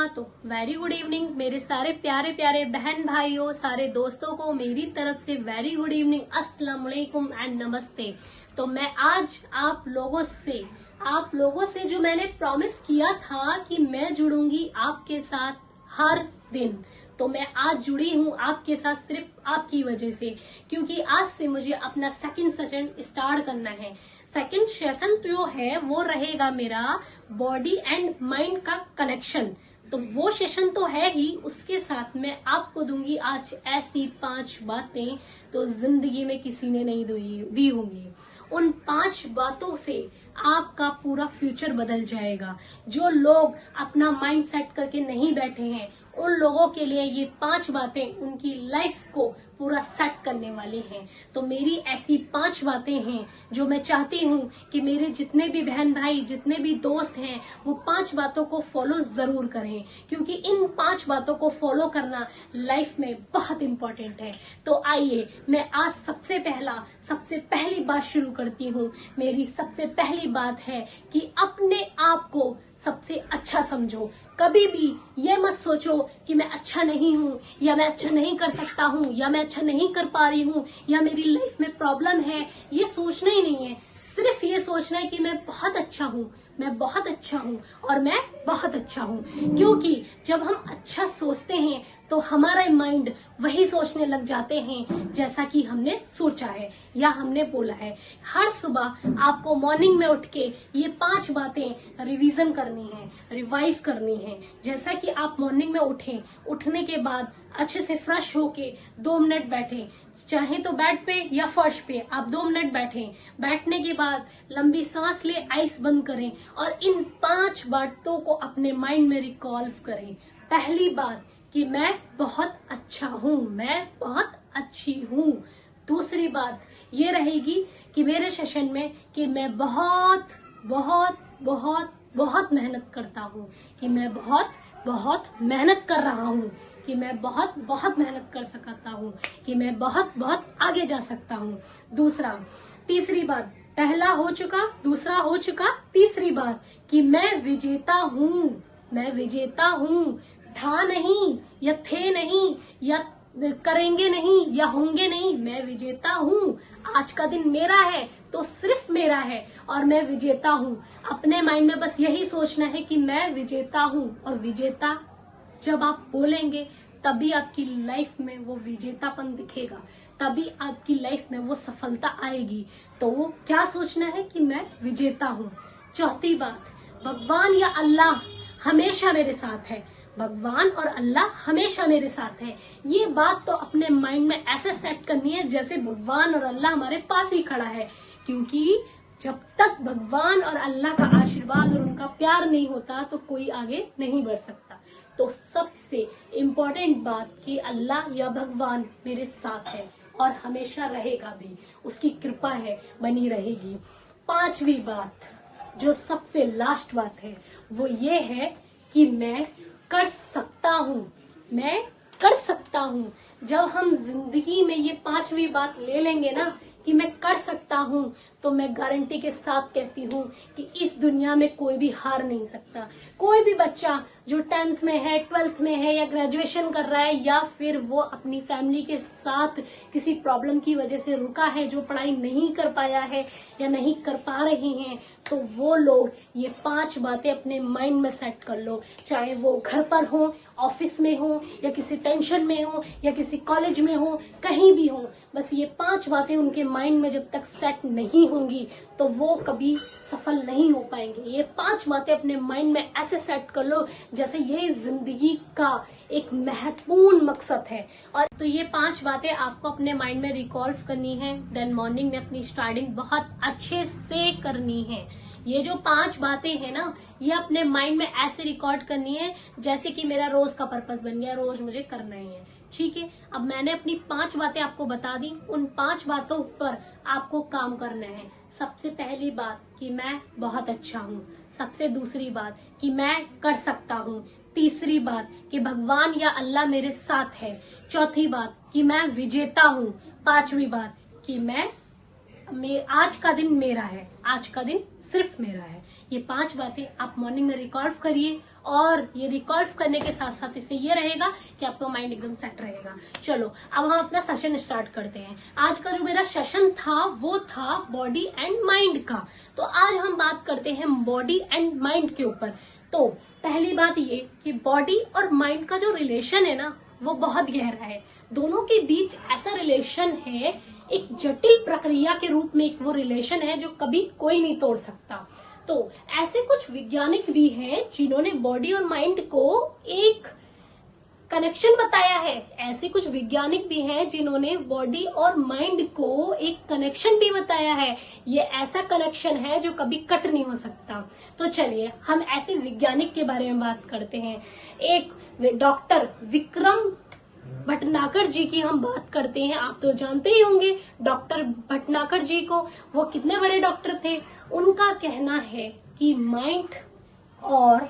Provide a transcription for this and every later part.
हाँ तो very good evening मेरे सारे प्यारे प्यारे बहन भाइयों, सारे दोस्तों को मेरी तरफ से वेरी गुड इवनिंग, अस्सलाम वालेकुम एंड नमस्ते। तो मैं आज आप लोगों से जो मैंने प्रॉमिस किया था कि मैं जुड़ूंगी आपके साथ हर दिन, तो मैं आज जुड़ी हूँ आपके साथ सिर्फ आपकी वजह से, क्योंकि आज से मुझे अपना सेकंड सेशन स्टार्ट करना है। सेकंड सेशन जो है वो रहेगा मेरा बॉडी एंड माइंड का कनेक्शन। तो वो सेशन तो है ही, उसके साथ मैं आपको दूंगी आज ऐसी 5 बातें तो जिंदगी में किसी ने नहीं दी होंगी। उन 5 बातों से आपका पूरा फ्यूचर बदल जाएगा। जो लोग अपना माइंड सेट करके नहीं बैठे हैं, उन लोगों के लिए ये 5 बातें उनकी लाइफ को पूरा सेट करने वाली हैं। तो मेरी ऐसी 5 बातें हैं जो मैं चाहती हूँ कि मेरे जितने भी बहन भाई, जितने भी दोस्त हैं, वो 5 बातों को फॉलो जरूर करें, क्योंकि इन 5 बातों को फॉलो करना लाइफ में बहुत इंपॉर्टेंट है। तो आइए मैं आज सबसे पहली बात शुरू करती हूँ। मेरी सबसे पहली बात है कि अपने आप को सबसे अच्छा समझो। कभी भी ये मत सोचो कि मैं अच्छा नहीं हूँ, या मैं अच्छा नहीं कर सकता हूँ, या मैं अच्छा नहीं कर पा रही हूँ, या मेरी लाइफ में प्रॉब्लम है। ये सोचना ही नहीं है, सिर्फ ये सोचना है कि मैं बहुत अच्छा हूँ, मैं बहुत अच्छा हूँ और मैं बहुत अच्छा हूँ। क्योंकि जब हम अच्छा सोचते हैं तो हमारा माइंड वही सोचने लग जाते हैं जैसा कि हमने सोचा है या हमने बोला है। हर सुबह आपको मॉर्निंग में उठ के ये 5 बातें रिवीजन करनी है, रिवाइज करनी है। जैसा कि आप मॉर्निंग में उठने के बाद अच्छे से फ्रेश होके 2 मिनट बैठे, चाहे तो बेड पे या फर्श पे आप 2 मिनट बैठें। बैठने के बाद लंबी सांस ले, आइस बंद करें और इन 5 बातों को अपने माइंड में रिकॉल्व करें। पहली बात कि मैं बहुत अच्छा हूँ, मैं बहुत अच्छी हूँ। दूसरी बात ये रहेगी कि मेरे सेशन में कि मैं बहुत बहुत बहुत बहुत मेहनत करता हूँ, कि मैं बहुत बहुत मेहनत कर रहा हूँ, कि मैं बहुत बहुत मेहनत कर सकता हूँ, कि मैं बहुत बहुत आगे जा सकता हूँ। तीसरी बात, पहला हो चुका, दूसरा हो चुका, तीसरी बात कि मैं विजेता हूँ, मैं विजेता हूँ। था नहीं या थे नहीं या करेंगे नहीं या होंगे नहीं, मैं विजेता हूँ। आज का दिन मेरा है तो सिर्फ मेरा है और मैं विजेता हूँ। अपने माइंड में बस यही सोचना है कि मैं विजेता हूँ, और विजेता जब आप बोलेंगे तभी आपकी लाइफ में वो विजेतापन दिखेगा, तभी आपकी लाइफ में वो सफलता आएगी। तो वो क्या सोचना है कि मैं विजेता हूँ। चौथी बात, भगवान या अल्लाह हमेशा मेरे साथ है, भगवान और अल्लाह हमेशा मेरे साथ है। ये बात तो अपने माइंड में ऐसे सेट करनी है जैसे भगवान और अल्लाह हमारे पास ही खड़ा है, क्योंकि जब तक भगवान और अल्लाह का आशीर्वाद और उनका प्यार नहीं होता तो कोई आगे नहीं बढ़ सकता। तो सबसे इम्पोर्टेंट बात कि अल्लाह या भगवान मेरे साथ है और हमेशा रहेगा भी, उसकी कृपा है, बनी रहेगी। 5वीं बात, जो सबसे लास्ट बात है, वो ये है कि मैं कर सकता हूँ, मैं कर सकता हूँ। जब हम जिंदगी में ये 5वीं बात ले लेंगे ना कि मैं कर सकता हूँ, तो मैं गारंटी के साथ कहती हूँ कि इस दुनिया में कोई भी हार नहीं सकता। कोई भी बच्चा जो 10th में है, 12th में है, या ग्रेजुएशन कर रहा है, या फिर वो अपनी फैमिली के साथ किसी प्रॉब्लम की वजह से रुका है, जो पढ़ाई नहीं कर पाया है या नहीं कर पा रहे हैं, तो वो लोग ये 5 बातें अपने माइंड में सेट कर लो। चाहे वो घर पर हो, ऑफिस में हो, या किसी टेंशन में हो, या किसी कॉलेज में हो, कहीं भी हो, बस ये 5 बातें उनके माइंड में जब तक सेट नहीं होंगी तो वो कभी सफल नहीं हो पाएंगे। ये 5 बातें अपने माइंड में ऐसे सेट कर लो जैसे ये जिंदगी का एक महत्वपूर्ण मकसद है। और तो ये 5 बातें आपको अपने माइंड में रिकॉल्व करनी है। देन मॉर्निंग में अपनी स्टार्टिंग बहुत अच्छे से करनी है। ये जो 5 बातें हैं ना, ये अपने माइंड में ऐसे रिकॉर्ड करनी है जैसे कि मेरा रोज का पर्पस बन गया, रोज मुझे करना ही है। ठीक है, अब मैंने अपनी 5 बातें आपको बता दी, उन 5 बातों पर आपको काम करना है। सबसे पहली बात कि मैं बहुत अच्छा हूँ। सबसे दूसरी बात कि मैं कर सकता हूँ। तीसरी बात कि भगवान या अल्लाह मेरे साथ है। चौथी बात कि मैं विजेता हूँ। 5वीं बात कि मैं आज का दिन मेरा है, आज का दिन सिर्फ मेरा है। ये 5 बातें आप मॉर्निंग में रिकॉर्ड करिए, और ये रिकॉर्ड करने के साथ साथ इससे ये रहेगा कि आपका माइंड एकदम सेट रहेगा। चलो अब हम अपना सेशन स्टार्ट करते हैं। आज का जो मेरा सेशन था वो था बॉडी एंड माइंड का। तो आज हम बात करते हैं बॉडी एंड माइंड के ऊपर। तो पहली बात ये कि बॉडी और माइंड का जो रिलेशन है ना, वो बहुत गहरा है। दोनों के बीच ऐसा रिलेशन है, एक जटिल प्रक्रिया के रूप में एक वो रिलेशन है जो कभी कोई नहीं तोड़ सकता। तो ऐसे कुछ वैज्ञानिक भी हैं जिन्होंने बॉडी और माइंड को एक कनेक्शन बताया है। ऐसे कुछ वैज्ञानिक भी हैं जिन्होंने बॉडी और माइंड को एक कनेक्शन भी बताया है। ये ऐसा कनेक्शन है जो कभी कट नहीं हो सकता। तो चलिए हम ऐसे वैज्ञानिक के बारे में बात करते हैं। एक डॉक्टर विक्रम भटनागर जी की हम बात करते हैं। आप तो जानते ही होंगे डॉक्टर भटनागर जी को, वो कितने बड़े डॉक्टर थे। उनका कहना है कि माइंड और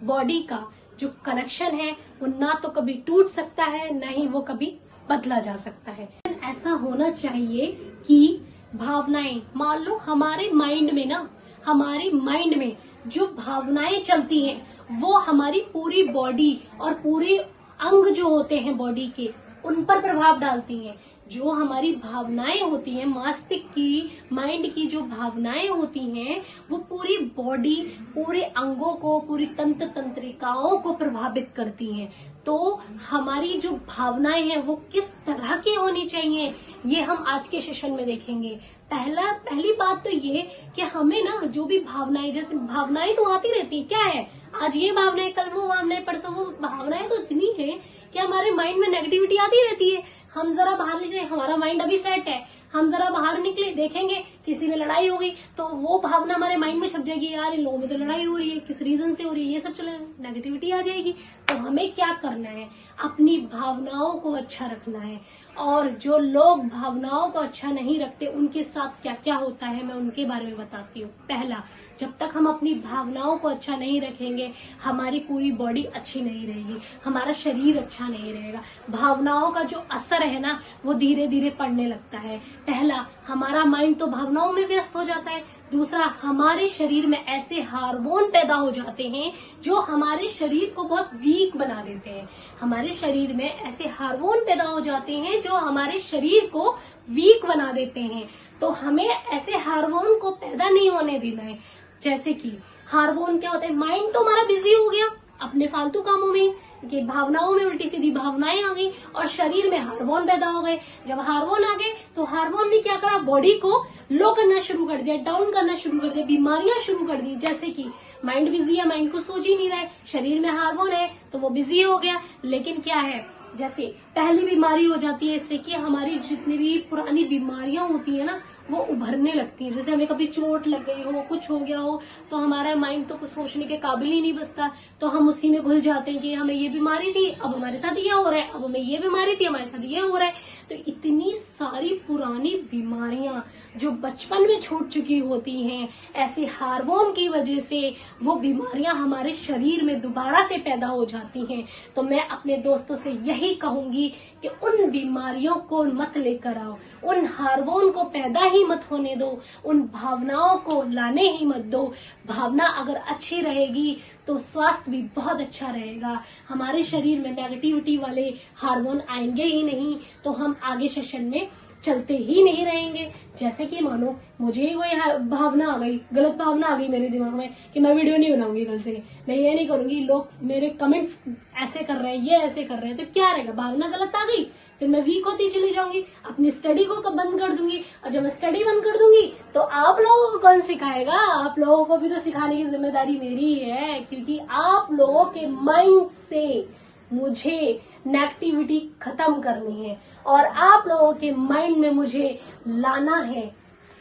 बॉडी का जो कनेक्शन है वो ना तो कभी टूट सकता है, ना ही वो कभी बदला जा सकता है। ऐसा होना चाहिए कि भावनाएं, मान लो हमारे माइंड में ना, हमारे माइंड में जो भावनाएं चलती हैं वो हमारी पूरी बॉडी और पूरे अंग जो होते हैं बॉडी के, उन पर प्रभाव डालती हैं। जो हमारी भावनाएं होती हैं, मस्तिष्क की, माइंड की जो भावनाएं होती हैं वो पूरी बॉडी, पूरे अंगों को, पूरी तंत्र तंत्रिकाओं को प्रभावित करती हैं। तो हमारी जो भावनाएं हैं वो किस तरह की होनी चाहिए, ये हम आज के सेशन में देखेंगे। पहली बात तो ये कि हमें ना जो भी भावनाएं, जैसे भावनाएं तो आती रहती है, क्या है आज ये भावनाएं, कल वो भावनाएं, परसों वो भावनाएं, तो इतनी है कि हमारे माइंड में नेगेटिविटी आती रहती है। हम जरा बाहर निकले, हमारा माइंड अभी सेट है, हम जरा बाहर निकले, देखेंगे किसी में लड़ाई हो गई तो वो भावना हमारे माइंड में छप जाएगी, यार इन लोगों में तो लड़ाई हो रही है, किस रीजन से हो रही है, ये सब चले, नेगेटिविटी आ जाएगी। तो हमें क्या करना है, अपनी भावनाओं को अच्छा रखना है। और जो लोग भावनाओं को अच्छा नहीं रखते उनके साथ क्या क्या होता है मैं उनके बारे में बताती हूँ। पहला, जब तक हम अपनी भावनाओं को अच्छा नहीं रखेंगे हमारी पूरी बॉडी अच्छी नहीं रहेगी, हमारा शरीर अच्छा नहीं रहेगा। भावनाओं का जो असर है ना वो धीरे धीरे पड़ने लगता है। पहला, हमारा माइंड तो भावनाओं में व्यस्त हो जाता है। दूसरा, हमारे शरीर में ऐसे हार्मोन पैदा हो जाते हैं जो हमारे शरीर को बहुत वीक बना देते हैं। हमारे शरीर में ऐसे हार्मोन पैदा हो जाते हैं जो हमारे शरीर को वीक बना देते हैं। तो हमें ऐसे हार्मोन को पैदा नहीं होने देना है। जैसे कि हार्मोन क्या होता है, माइंड तो हमारा बिजी हो गया अपने फालतू कामों में, कि भावनाओं में उल्टी सीधी भावनाएं आ गई और शरीर में हार्मोन पैदा हो गए। जब हार्मोन आ गए तो हार्मोन ने क्या करा, बॉडी को लो करना शुरू कर दिया, डाउन करना शुरू कर दिया, बीमारियां शुरू कर दी। जैसे कि माइंड बिजी है, माइंड को सोच ही नहीं रहा है, शरीर में हार्मोन है तो वो बिजी हो गया। लेकिन क्या है, जैसे पहली बीमारी हो जाती है इससे कि हमारी जितनी भी पुरानी बीमारियां होती है ना वो उभरने लगती है। जैसे हमें कभी चोट लग गई हो, कुछ हो गया हो, तो हमारा माइंड तो कुछ सोचने के काबिल ही नहीं बचता, तो हम उसी में घुल जाते हैं कि हमें ये बीमारी थी, अब हमारे साथ ये हो रहा है, अब हमें ये बीमारी थी, हमारे साथ ये हो रहा है। तो इतनी सारी पुरानी बीमारियां जो बचपन में छूट चुकी होती हैं, ऐसे हार्मोन की वजह से वो बीमारियां हमारे शरीर में दोबारा से पैदा हो जाती हैं। तो मैं अपने दोस्तों से यही कहूंगी कि उन बीमारियों को मत लेकर आओ, उन हार्मोन को पैदा ही मत होने दो, उन भावनाओं को लाने ही मत दो। भावना अगर अच्छी रहेगी तो स्वास्थ्य भी बहुत अच्छा रहेगा, हमारे शरीर में नेगेटिविटी वाले हार्मोन आएंगे ही नहीं, तो हम आगे सेशन में चलते ही नहीं रहेंगे। जैसे कि मानो मुझे कोई भावना आ गई, गलत भावना आ गई मेरे दिमाग में कि मैं वीडियो नहीं बनाऊंगी कल से, मैं ये नहीं करूंगी, लोग मेरे कमेंट्स ऐसे कर रहे हैं, ये ऐसे कर रहे हैं, तो क्या रहेगा, भावना गलत आ गई, फिर मैं वीक होती चली जाऊंगी, अपनी स्टडी को बंद कर दूंगी। और जब मैं स्टडी बंद कर दूंगी तो आप लोगों को कौन सिखाएगा, आप लोगों को भी तो सिखाने की जिम्मेदारी मेरी है, क्योंकि आप लोगों के माइंड से मुझे नेगेटिविटी खत्म करनी है और आप लोगों के माइंड में मुझे लाना है,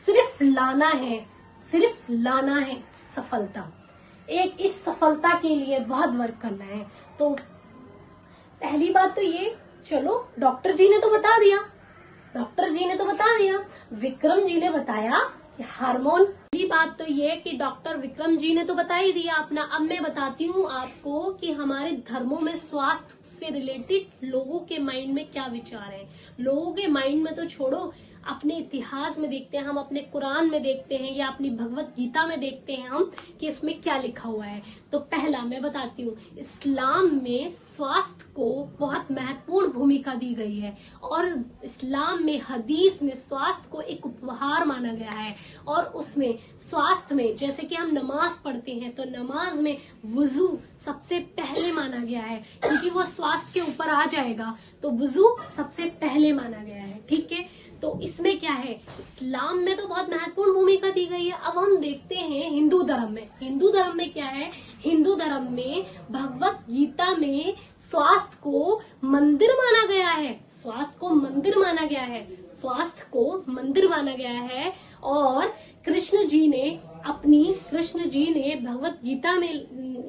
सिर्फ लाना है, सिर्फ लाना है सफलता। एक इस सफलता के लिए बहुत वर्क करना है। तो पहली बात तो ये, चलो डॉक्टर जी ने तो बता दिया, डॉक्टर जी ने तो बता दिया, विक्रम जी ने बताया हार्मोन। पहली बात तो ये कि डॉक्टर विक्रम जी ने तो बता ही दिया अपना। अब मैं बताती हूँ आपको कि हमारे धर्मों में स्वास्थ्य से रिलेटेड लोगों के माइंड में क्या विचार है। लोगों के माइंड में तो छोड़ो, अपने इतिहास में देखते हैं, हम अपने कुरान में देखते हैं या अपनी भगवत गीता में देखते हैं हम कि इसमें क्या लिखा हुआ है। तो पहला मैं बताती हूँ, इस्लाम में स्वास्थ्य को बहुत महत्वपूर्ण भूमिका दी गई है और इस्लाम में हदीस में स्वास्थ्य को एक उपहार माना गया है। और उसमें स्वास्थ्य में जैसे कि हम नमाज पढ़ते हैं तो नमाज में वुजू सबसे पहले माना गया है, क्योंकि वो स्वास्थ्य के ऊपर आ जाएगा, तो वुजू सबसे पहले माना गया है। ठीक है, तो इसमें क्या है, इस्लाम में तो बहुत महत्वपूर्ण भूमिका दी गई है। अब हम देखते हैं हिंदू धर्म में। हिंदू धर्म में क्या है, हिंदू धर्म में भगवत गीता में स्वास्थ्य को मंदिर माना गया है। स्वास्थ्य को मंदिर माना गया है, स्वास्थ्य को मंदिर माना गया है। और कृष्ण जी ने भगवत गीता में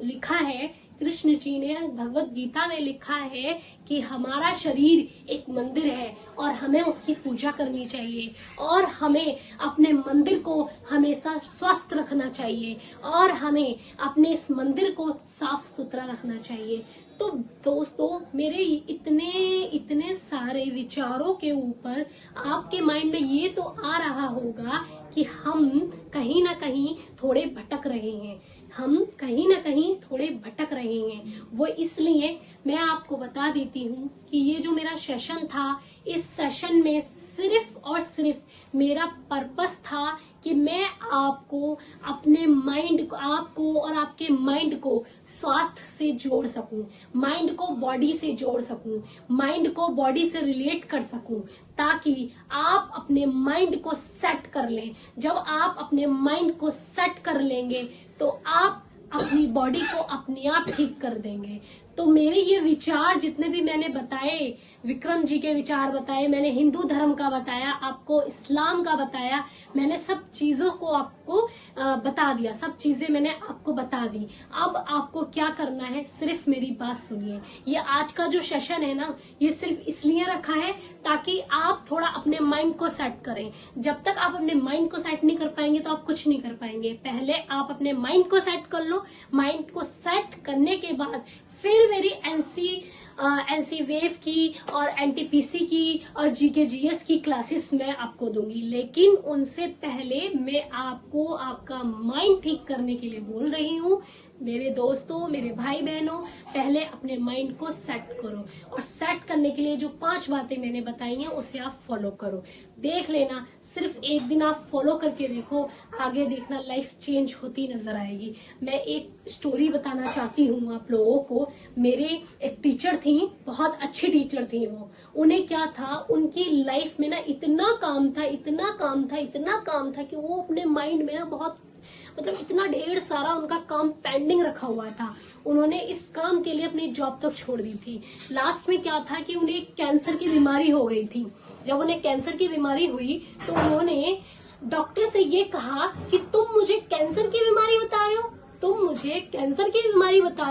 लिखा है, कृष्ण जी ने भगवत गीता में लिखा है कि हमारा शरीर एक मंदिर है और हमें उसकी पूजा करनी चाहिए और हमें अपने मंदिर को हमेशा स्वस्थ रखना चाहिए और हमें अपने इस मंदिर को साफ सुथरा रखना चाहिए। तो दोस्तों, मेरे इतने सारे विचारों के ऊपर आपके माइंड में ये तो आ रहा होगा कि हम कहीं ना कहीं थोड़े भटक रहे हैं, वो इसलिए मैं आपको बता देती हूँ कि ये जो मेरा सेशन था, इस सेशन में सिर्फ और सिर्फ मेरा पर्पस था कि मैं आपको अपने माइंड को, आपको और आपके माइंड को स्वास्थ्य से जोड़ सकूं, माइंड को बॉडी से जोड़ सकूं, माइंड को बॉडी से रिलेट कर सकूं, ताकि आप अपने माइंड को सेट कर लें। जब आप अपने माइंड को सेट कर लेंगे तो आप अपनी बॉडी को अपने आप ठीक कर देंगे। तो मेरे ये विचार जितने भी मैंने बताए, विक्रम जी के विचार बताए, मैंने हिंदू धर्म का बताया, आपको इस्लाम का बताया, मैंने सब चीजों को आपको बता दिया, सब चीजें मैंने आपको बता दी। अब आपको क्या करना है, सिर्फ मेरी बात सुनिए। ये आज का जो सेशन है ना, ये सिर्फ इसलिए रखा है ताकि आप थोड़ा अपने माइंड को सेट करें। जब तक आप अपने माइंड को सेट नहीं कर पाएंगे तो आप कुछ नहीं कर पाएंगे। पहले आप अपने माइंड को सेट कर लो, माइंड को सेट करने के बाद फिर मेरी एनसी वेव की और एनटीपीसी की और जीके जीएस की क्लासेस मैं आपको दूंगी, लेकिन उनसे पहले मैं आपको आपका माइंड ठीक करने के लिए बोल रही हूँ। मेरे दोस्तों, मेरे भाई बहनों, पहले अपने माइंड को सेट करो और सेट करने के लिए जो 5 बातें मैंने बताई हैं उसे आप फॉलो करो। देख लेना, सिर्फ एक दिन आप फॉलो करके देखो, आगे देखना लाइफ चेंज होती नजर आएगी। मैं एक स्टोरी बताना चाहती हूँ आप लोगों को। मेरे एक टीचर थी, बहुत अच्छी टीचर थी वो। उन्हें क्या था, उनकी लाइफ में ना इतना काम था कि वो अपने माइंड में ना बहुत इतना ढेर सारा उनका काम पेंडिंग रखा हुआ था। उन्होंने इस काम के लिए अपनी जॉब तक छोड़ दी थी। लास्ट में क्या था कि उन्हें कैंसर की बीमारी हो गई थी। जब उन्हें कैंसर की बीमारी हुई तो उन्होंने डॉक्टर से ये कहा कि तुम मुझे कैंसर की बीमारी बता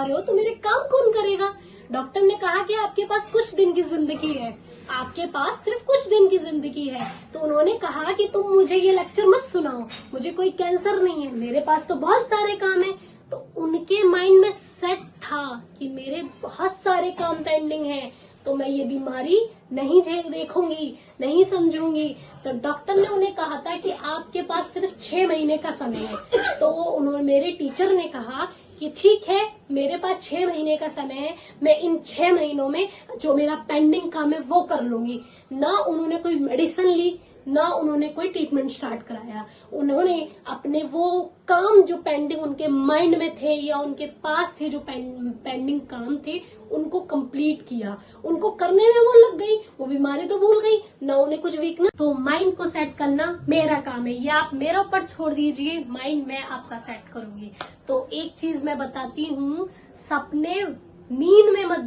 रहे हो, तो मेरे काम कौन करेगा। डॉक्टर ने कहा कि आपके पास कुछ दिन की जिंदगी है, आपके पास सिर्फ कुछ दिन की जिंदगी है। तो उन्होंने कहा कि तुम मुझे ये लेक्चर मत सुनाओ, मुझे कोई कैंसर नहीं है, मेरे पास तो बहुत सारे काम है। तो उनके माइंड में सेट था कि मेरे बहुत सारे काम पेंडिंग हैं, तो मैं ये बीमारी नहीं देखूंगी, नहीं समझूंगी। तो डॉक्टर ने उन्हें कहा था कि आपके पास सिर्फ 6 महीने का समय है। तो उन्होंने, मेरे टीचर ने कहा कि ठीक है, मेरे पास 6 महीने का समय है, मैं इन 6 महीनों में जो मेरा पेंडिंग काम है वो कर लूंगी। ना उन्होंने कोई मेडिसिन ली, ना उन्होंने कोई ट्रीटमेंट स्टार्ट कराया। उन्होंने अपने वो काम जो पेंडिंग उनके माइंड में थे या उनके पास थे, जो पेंडिंग काम थे, उनको कंप्लीट किया। उनको करने में वो लग गई, वो बीमारी तो भूल गई, ना उन्हें कुछ वीकनेस। तो माइंड को सेट करना मेरा काम है, ये आप मेरे ऊपर छोड़ दीजिए, माइंड मैं आपका सेट करूंगी। तो एक चीज मैं बताती हूँ, सपने नींद में मत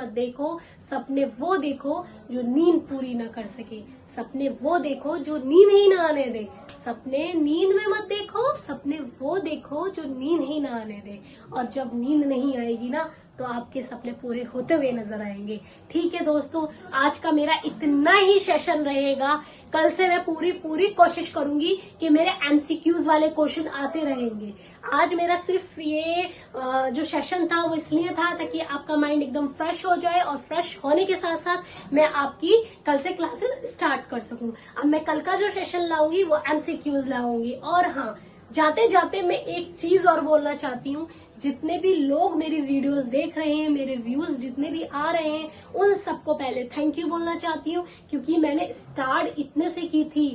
देखो, सपने वो देखो जो नींद पूरी ना कर सके। सपने वो देखो जो नींद ही ना आने दे। सपने नींद में मत देखो, सपने वो देखो जो नींद ही ना आने दे। और जब नींद नहीं आएगी ना तो आपके सपने पूरे होते हुए नजर आएंगे। ठीक है दोस्तों, आज का मेरा इतना ही सेशन रहेगा। कल से मैं पूरी कोशिश करूंगी कि मेरे एमसीक्यूज वाले क्वेश्चन आते रहेंगे। आज मेरा सिर्फ ये जो सेशन था वो इसलिए था ताकि आपका माइंड एकदम फ्रेश हो जाए, और फ्रेश होने के साथ साथ मैं आपकी कल से क्लासेस स्टार्ट कर सकूं। अब मैं कल का जो सेशन लाऊंगी वो एमसीक्यूज लाऊंगी। और हाँ, जाते जाते मैं एक चीज और बोलना चाहती हूँ, जितने भी लोग मेरी वीडियोस देख रहे हैं, मेरे व्यूज जितने भी आ रहे हैं, उन सबको पहले थैंक यू बोलना चाहती हूँ। क्योंकि मैंने स्टार्ट इतने से की थी,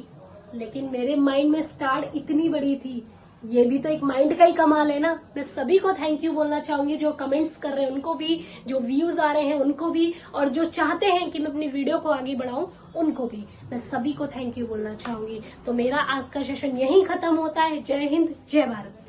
लेकिन मेरे माइंड में स्टार्ट इतनी बड़ी थी। ये भी तो एक माइंड का ही कमाल है ना। मैं सभी को थैंक यू बोलना चाहूंगी, जो कमेंट्स कर रहे हैं उनको भी, जो व्यूज आ रहे हैं उनको भी, और जो चाहते हैं कि मैं अपनी वीडियो को आगे बढ़ाऊं उनको भी। मैं सभी को थैंक यू बोलना चाहूंगी। तो मेरा आज का सेशन यहीं खत्म होता है। जय हिंद, जय भारत।